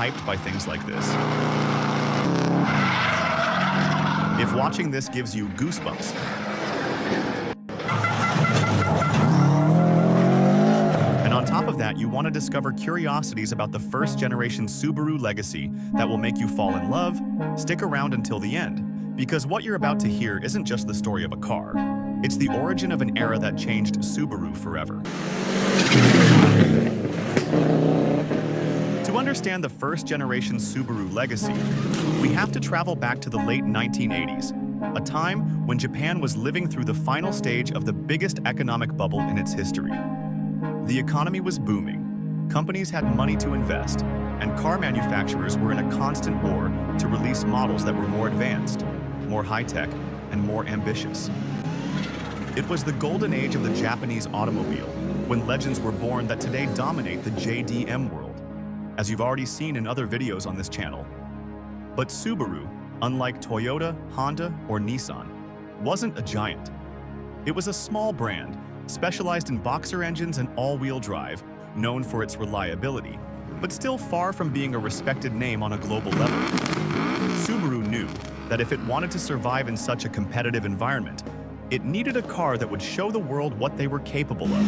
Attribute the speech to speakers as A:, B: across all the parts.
A: hyped by things like this. If watching this gives you goosebumps, and on top of that, you want to discover curiosities about the first-generation Subaru Legacy that will make you fall in love, stick around until the end, because what you're about to hear isn't just the story of a car. It's the origin of an era that changed Subaru forever. To understand the first-generation Subaru Legacy, we have to travel back to the late 1980s, a time when Japan was living through the final stage of the biggest economic bubble in its history. The economy was booming, companies had money to invest, and car manufacturers were in a constant war to release models that were more advanced, more high-tech, and more ambitious. It was the golden age of the Japanese automobile, when legends were born that today dominate the JDM world, as you've already seen in other videos on this channel. But Subaru, unlike Toyota, Honda, or Nissan, wasn't a giant. It was a small brand, specialized in boxer engines and all-wheel drive, known for its reliability, but still far from being a respected name on a global level. Subaru knew that if it wanted to survive in such a competitive environment, it needed a car that would show the world what they were capable of.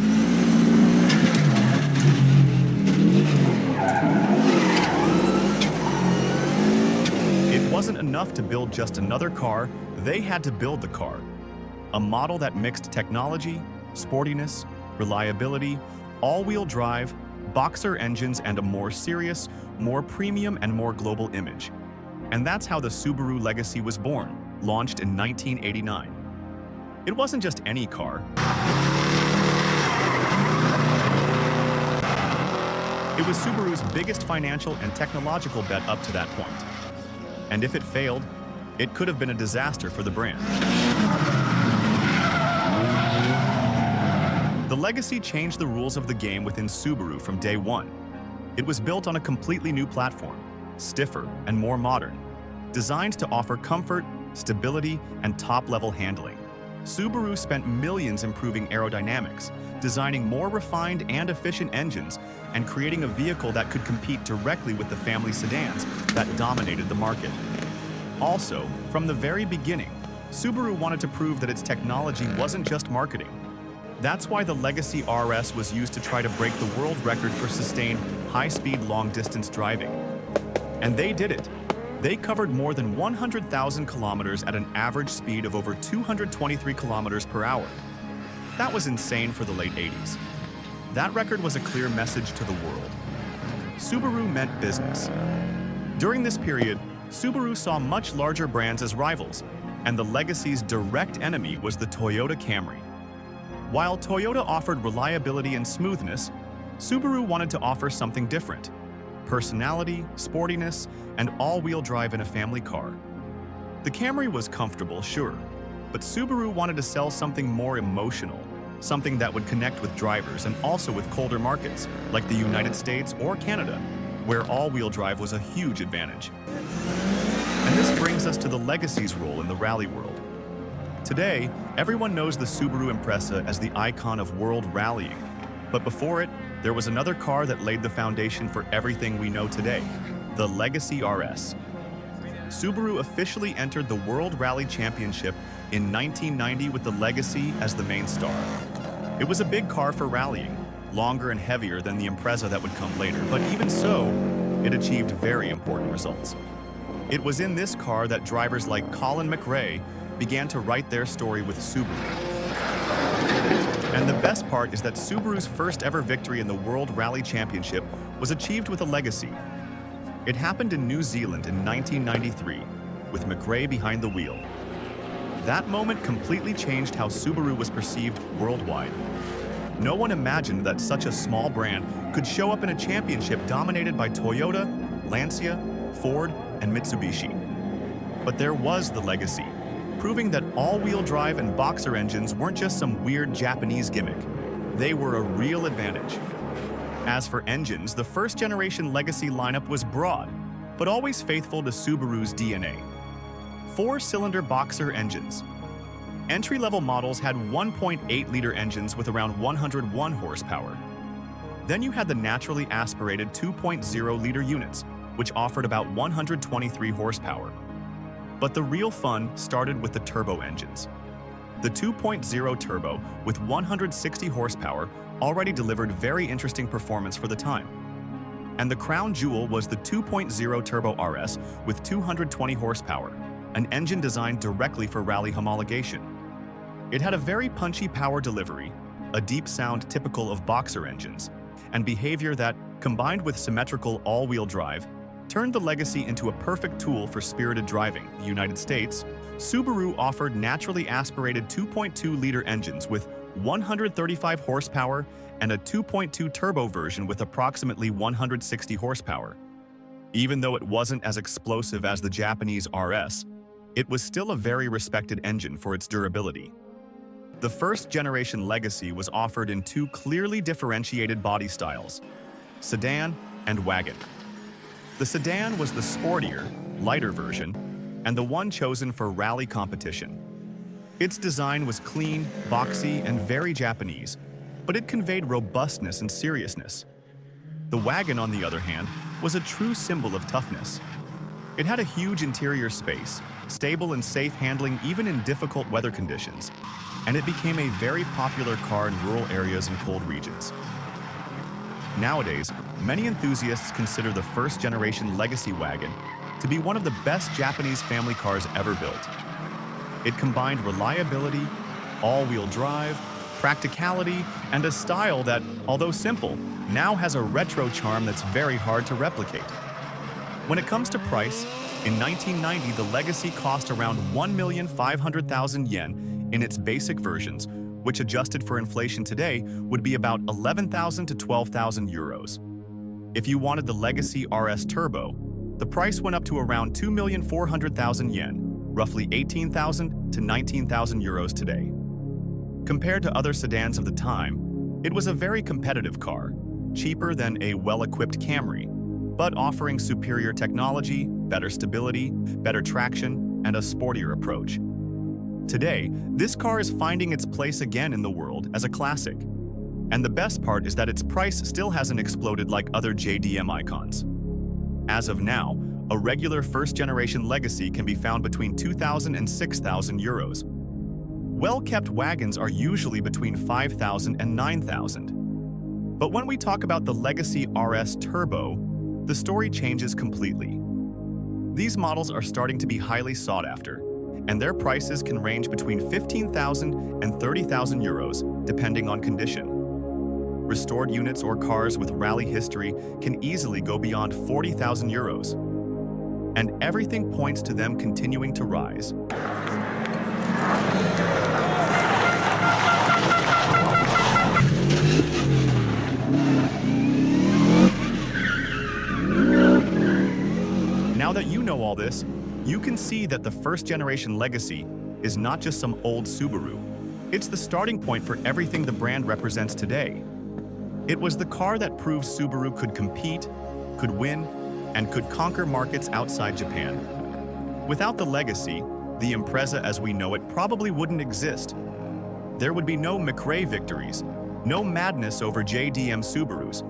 A: It wasn't enough to build just another car, they had to build the car. A model that mixed technology, sportiness, reliability, all-wheel drive, boxer engines, and a more serious, more premium, and more global image. And that's how the Subaru Legacy was born, launched in 1989. It wasn't just any car. It was Subaru's biggest financial and technological bet up to that point. And if it failed, it could have been a disaster for the brand. The Legacy changed the rules of the game within Subaru from day one. It was built on a completely new platform, stiffer and more modern, designed to offer comfort, stability, and top-level handling. Subaru spent millions improving aerodynamics, designing more refined and efficient engines, and creating a vehicle that could compete directly with the family sedans that dominated the market. Also, from the very beginning, Subaru wanted to prove that its technology wasn't just marketing. That's why the Legacy RS was used to try to break the world record for sustained, high-speed, long-distance driving. And they did it. They covered more than 100,000 kilometers at an average speed of over 223 kilometers per hour. That was insane for the late 80s. That record was a clear message to the world. Subaru meant business. During this period, Subaru saw much larger brands as rivals, and the Legacy's direct enemy was the Toyota Camry. While Toyota offered reliability and smoothness, Subaru wanted to offer something different: personality, sportiness, and all-wheel drive in a family car. The Camry was comfortable, sure, but Subaru wanted to sell something more emotional, something that would connect with drivers and also with colder markets, like the United States or Canada, where all-wheel drive was a huge advantage. And this brings us to the Legacy's role in the rally world. Today, everyone knows the Subaru Impreza as the icon of world rallying, but before it, there was another car that laid the foundation for everything we know today, the Legacy RS. Subaru officially entered the World Rally Championship in 1990 with the Legacy as the main star. It was a big car for rallying, longer and heavier than the Impreza that would come later, but even so, it achieved very important results. It was in this car that drivers like Colin McRae began to write their story with Subaru. And the best part is that Subaru's first ever victory in the World Rally Championship was achieved with a Legacy. It happened in New Zealand in 1993, with McRae behind the wheel. That moment completely changed how Subaru was perceived worldwide. No one imagined that such a small brand could show up in a championship dominated by Toyota, Lancia, Ford, and Mitsubishi. But there was the Legacy, proving that all-wheel drive and boxer engines weren't just some weird Japanese gimmick. They were a real advantage. As for engines, the first-generation Legacy lineup was broad, but always faithful to Subaru's DNA. 4-cylinder boxer engines. Entry-level models had 1.8-liter engines with around 101 horsepower. Then you had the naturally aspirated 2.0-liter units, which offered about 123 horsepower. But the real fun started with the turbo engines. The 2.0 turbo with 160 horsepower already delivered very interesting performance for the time. And the crown jewel was the 2.0 turbo RS with 220 horsepower, an engine designed directly for rally homologation. It had a very punchy power delivery, a deep sound typical of boxer engines, and behavior that, combined with symmetrical all-wheel drive, turned the Legacy into a perfect tool for spirited driving. In the United States, Subaru offered naturally aspirated 2.2-liter engines with 135 horsepower and a 2.2 turbo version with approximately 160 horsepower. Even though it wasn't as explosive as the Japanese RS, it was still a very respected engine for its durability. The first-generation Legacy was offered in two clearly differentiated body styles, sedan and wagon. The sedan was the sportier, lighter version, and the one chosen for rally competition. Its design was clean, boxy, and very Japanese, but it conveyed robustness and seriousness. The wagon, on the other hand, was a true symbol of toughness. It had a huge interior space, stable and safe handling even in difficult weather conditions, and it became a very popular car in rural areas and cold regions. Nowadays, many enthusiasts consider the first-generation Legacy wagon to be one of the best Japanese family cars ever built. It combined reliability, all-wheel drive, practicality, and a style that, although simple, now has a retro charm that's very hard to replicate. When it comes to price, in 1990 the Legacy cost around 1,500,000 yen in its basic versions, which adjusted for inflation today would be about 11,000 to 12,000 euros. If you wanted the Legacy RS Turbo, the price went up to around 2,400,000 yen, roughly 18,000 to 19,000 euros today. Compared to other sedans of the time, it was a very competitive car, cheaper than a well-equipped Camry, but offering superior technology, better stability, better traction, and a sportier approach. Today, this car is finding its place again in the world as a classic. And the best part is that its price still hasn't exploded like other JDM icons. As of now, a regular first-generation Legacy can be found between 2,000 and 6,000 euros. Well-kept wagons are usually between 5,000 and 9,000. But when we talk about the Legacy RS Turbo, the story changes completely. These models are starting to be highly sought after, and their prices can range between 15,000 and 30,000 euros, depending on condition. Restored units or cars with rally history can easily go beyond 40,000 euros. And everything points to them continuing to rise. Now that you know all this, you can see that the first-generation Legacy is not just some old Subaru. It's the starting point for everything the brand represents today. It was the car that proved Subaru could compete, could win, and could conquer markets outside Japan. Without the Legacy, the Impreza as we know it probably wouldn't exist. There would be no McRae victories, no madness over JDM Subarus,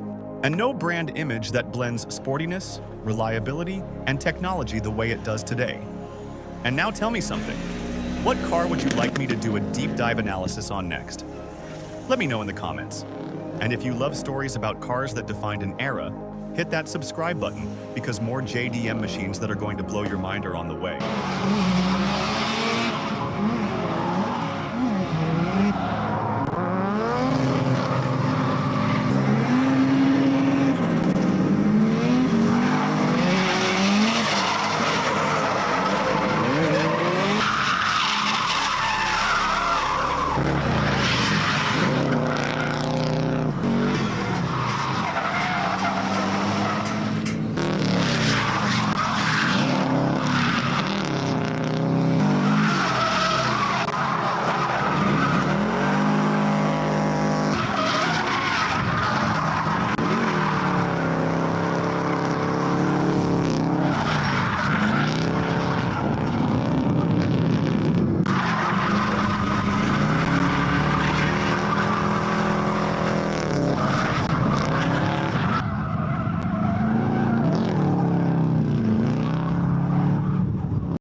A: and no brand image that blends sportiness, reliability, and technology the way it does today. And now tell me something. What car would you like me to do a deep dive analysis on next? Let me know in the comments. And if you love stories about cars that defined an era, hit that subscribe button because more JDM machines that are going to blow your mind are on the way.